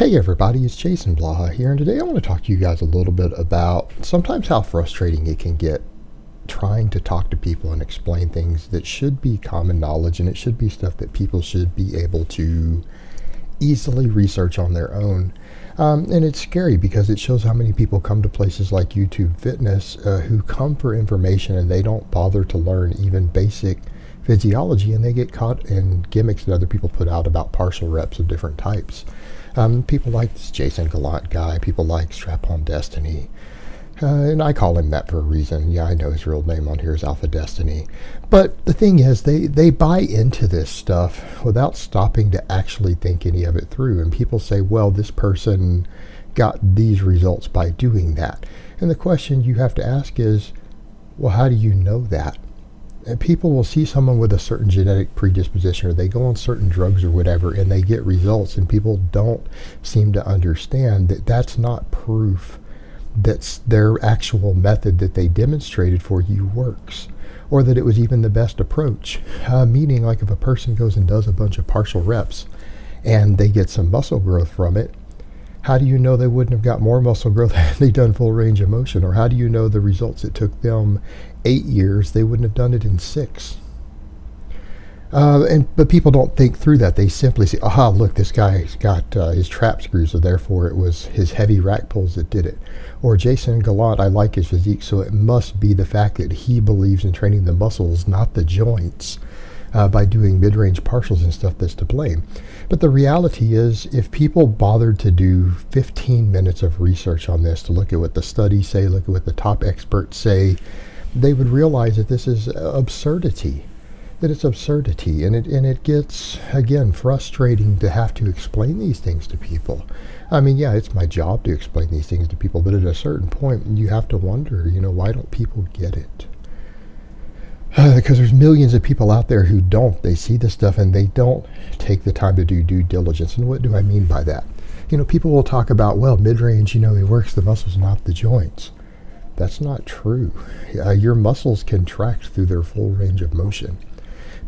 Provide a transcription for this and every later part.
Hey everybody, it's Jason Blaha here, and today I want to talk to you guys a little bit about sometimes how frustrating it can get trying to talk to people and explain things that should be common knowledge, and it should be stuff that people should be able to easily research on their own. And it's scary because it shows how many people come to places like YouTube Fitness who come for information and they don't bother to learn even basic physiology, and they get caught in gimmicks that other people put out about partial reps of different types. People like this Jason Gallant guy, people like AlphaDestiny, and I call him that for a reason. Yeah, I know his real name on here is AlphaDestiny. But the thing is, they buy into this stuff without stopping to actually think any of it through. And people say, well, this person got these results by doing that. And the question you have to ask is, well, how do you know that? And people will see someone with a certain genetic predisposition, or they go on certain drugs or whatever, and they get results, and people don't seem to understand that that's not proof that their actual method that they demonstrated for you works, or that it was even the best approach. Meaning, like if a person goes and does a bunch of partial reps and they get some muscle growth from it, how do you know they wouldn't have got more muscle growth had they done full range of motion? Or how do you know the results it took them 8 years, they wouldn't have done it in 6? But people don't think through that. They simply say, aha, look, this guy's got his trap screws, so therefore it was his heavy rack pulls that did it. Or Jason Gallant, I like his physique, so it must be the fact that he believes in training the muscles, not the joints, by doing mid-range partials and stuff that's to blame. But the reality is, if people bothered to do 15 minutes of research on this, to look at what the studies say, look at what the top experts say, they would realize that this is absurdity. That it's absurdity, and it gets, again, frustrating to have to explain these things to people. I mean, yeah, it's my job to explain these things to people, but at a certain point, you have to wonder, why don't people get it? Because there's millions of people out there who don't. They see this stuff and they don't take the time to do due diligence. And what do I mean by that? People will talk about, well, mid-range, it works the muscles, not the joints. That's not true. Your muscles contract through their full range of motion.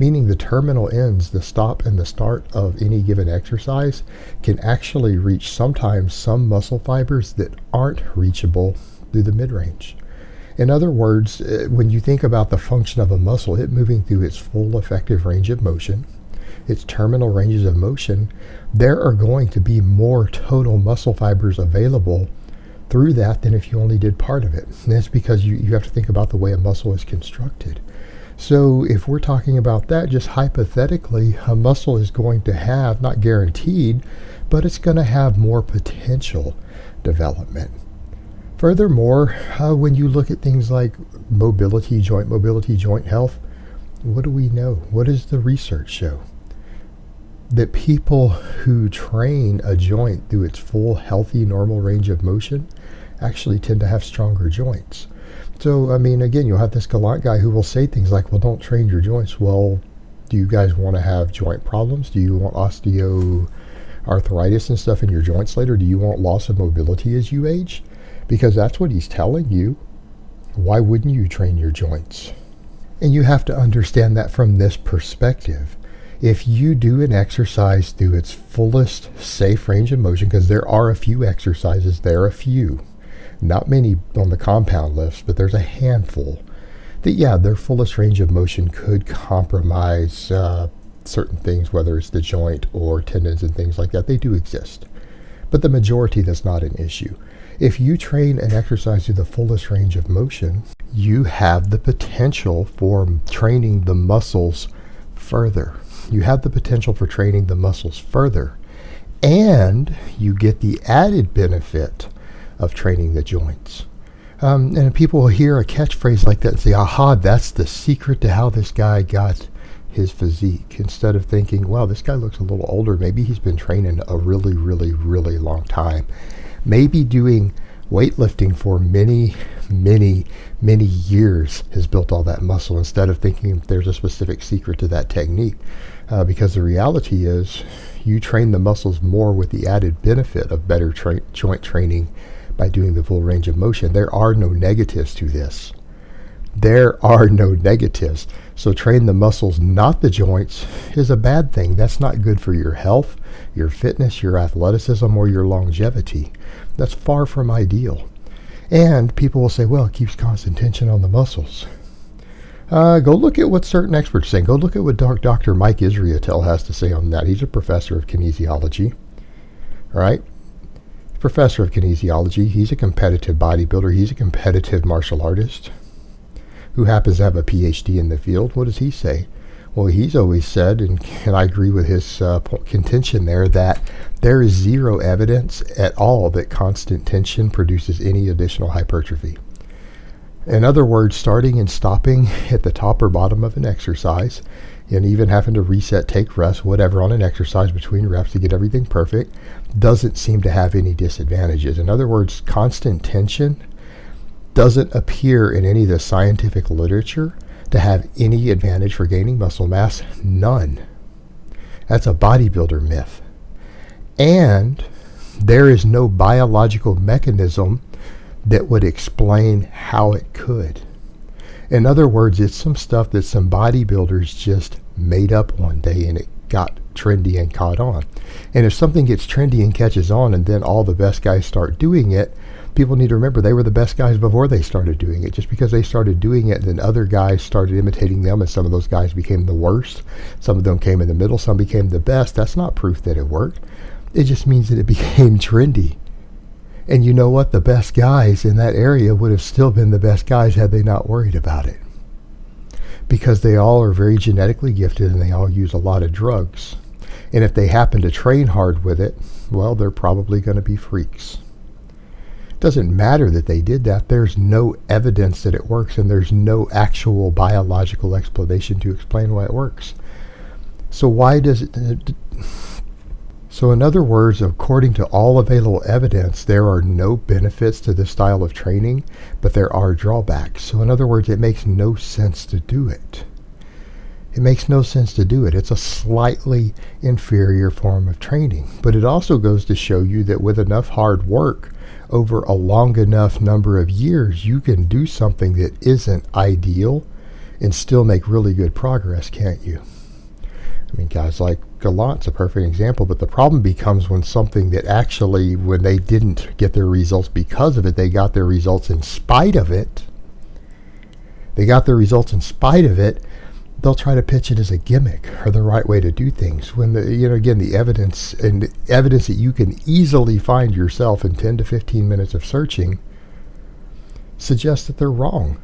Meaning the terminal ends, the stop and the start of any given exercise, can actually reach sometimes some muscle fibers that aren't reachable through the mid-range. In other words, when you think about the function of a muscle, it moving through its full effective range of motion, its terminal ranges of motion, there are going to be more total muscle fibers available through that than if you only did part of it. And that's because you have to think about the way a muscle is constructed. So if we're talking about that, just hypothetically, a muscle is going to have, not guaranteed, but it's going to have more potential development. Furthermore, when you look at things like mobility, joint health, what do we know? What does the research show? That people who train a joint through its full, healthy, normal range of motion actually tend to have stronger joints. So, again, you'll have this Gallant guy who will say things like, well, don't train your joints. Well, do you guys want to have joint problems? Do you want osteoarthritis and stuff in your joints later? Do you want loss of mobility as you age? Because that's what he's telling you. Why wouldn't you train your joints? And you have to understand that from this perspective. If you do an exercise through its fullest safe range of motion, because there are a few exercises, not many on the compound lifts, but there's a handful that, their fullest range of motion could compromise certain things, whether it's the joint or tendons and things like that. They do exist. But the majority, that's not an issue. If you train an exercise to the fullest range of motion, you have the potential for training the muscles further. You have the potential for training the muscles further. And you get the added benefit of training the joints. And people will hear a catchphrase like that and say, aha, that's the secret to how this guy got his physique. Instead of thinking, wow, this guy looks a little older. Maybe he's been training a really, really, really long time. Maybe doing weightlifting for many, many, many years has built all that muscle, instead of thinking there's a specific secret to that technique. Because the reality is, you train the muscles more with the added benefit of better joint training by doing the full range of motion. There are no negatives to this. There are no negatives. So train the muscles, not the joints, is a bad thing. That's not good for your health, your fitness, your athleticism, or your longevity. That's far from ideal. And people will say, well, it keeps constant tension on the muscles. Go look at what certain experts say. Go look at what Dr. Mike Israetel has to say on that. He's a professor of kinesiology. All right? Professor of kinesiology. He's a competitive bodybuilder. He's a competitive martial artist who happens to have a PhD in the field. What does he say? Well, he's always said, and I agree with his contention there, that there is zero evidence at all that constant tension produces any additional hypertrophy. In other words, starting and stopping at the top or bottom of an exercise, and even having to reset, take rest, whatever, on an exercise between reps to get everything perfect, doesn't seem to have any disadvantages. In other words, constant tension doesn't appear in any of the scientific literature to have any advantage for gaining muscle mass. None. That's a bodybuilder myth. And there is no biological mechanism that would explain how it could. In other words, it's some stuff that some bodybuilders just made up one day and it got trendy and caught on. And if something gets trendy and catches on and then all the best guys start doing it, people need to remember they were the best guys before they started doing it. Just because they started doing it and then other guys started imitating them and some of those guys became the worst, some of them came in the middle, some became the best, that's not proof that it worked. It just means that it became trendy. And you know what? The best guys in that area would have still been the best guys had they not worried about it. Because they all are very genetically gifted and they all use a lot of drugs. And if they happen to train hard with it, well, they're probably going to be freaks. It doesn't matter that they did that. There's no evidence that it works, and there's no actual biological explanation to explain why it works. So why does it... So in other words, according to all available evidence, there are no benefits to this style of training, but there are drawbacks. So in other words, it makes no sense to do it. It makes no sense to do it. It's a slightly inferior form of training. But it also goes to show you that with enough hard work over a long enough number of years, you can do something that isn't ideal and still make really good progress, can't you? I mean, guys like Gallant's a perfect example, but the problem becomes when something that actually, when they didn't get their results because of it, they got their results in spite of it. They got their results in spite of it. They'll try to pitch it as a gimmick or the right way to do things. When again, the evidence and the evidence that you can easily find yourself in 10 to 15 minutes of searching suggests that they're wrong.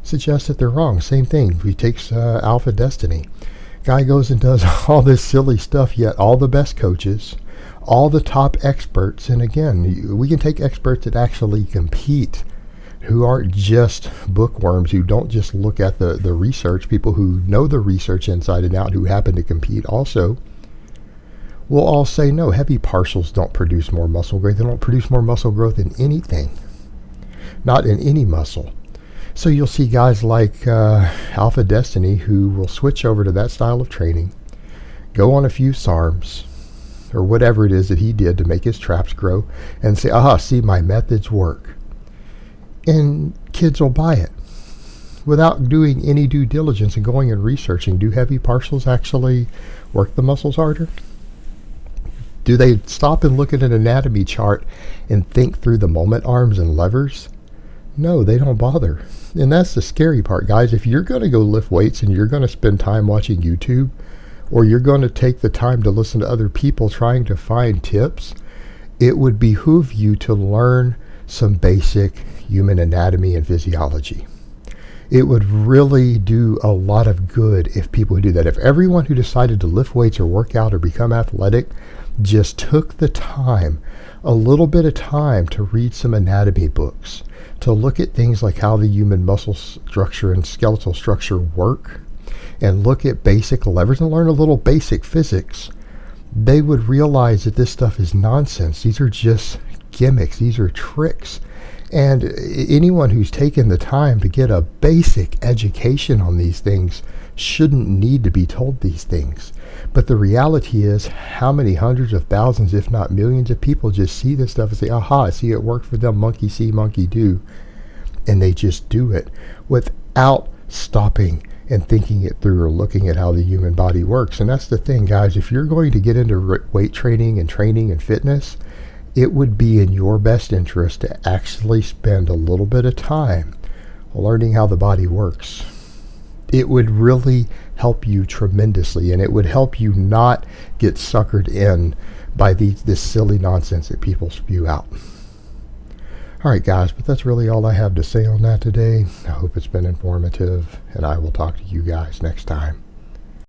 Suggests that they're wrong. Same thing. He takes AlphaDestiny. Guy goes and does all this silly stuff, yet all the best coaches, all the top experts, and again, we can take experts that actually compete, who aren't just bookworms, who don't just look at the research, people who know the research inside and out, who happen to compete also, will all say, no, heavy partials don't produce more muscle growth. They don't produce more muscle growth in anything. Not in any muscle. So you'll see guys like AlphaDestiny who will switch over to that style of training, go on a few SARMs, or whatever it is that he did to make his traps grow, and say, aha, see, my methods work. And kids will buy it without doing any due diligence and going and researching. Do heavy partials actually work the muscles harder? Do they stop and look at an anatomy chart and think through the moment arms and levers? No, they don't bother. And that's the scary part, guys. If you're going to go lift weights and you're going to spend time watching YouTube, or you're going to take the time to listen to other people trying to find tips, it would behoove you to learn some basic human anatomy and physiology. It would really do a lot of good if people would do that. If everyone who decided to lift weights or work out or become athletic just took the time, a little bit of time, to read some anatomy books, to look at things like how the human muscle structure and skeletal structure work, and look at basic levers and learn a little basic physics, they would realize that this stuff is nonsense. These are just gimmicks. These are tricks. And anyone who's taken the time to get a basic education on these things shouldn't need to be told these things. But the reality is, how many hundreds of thousands, if not millions of people just see this stuff and say, aha, I see it worked for them, monkey see, monkey do. and they just do it without stopping and thinking it through or looking at how the human body works. And that's the thing, guys. If you're going to get into weight training and fitness, it would be in your best interest to actually spend a little bit of time learning how the body works. It would really help you tremendously, and it would help you not get suckered in by this silly nonsense that people spew out. Alright guys, but that's really all I have to say on that today. I hope it's been informative, and I will talk to you guys next time.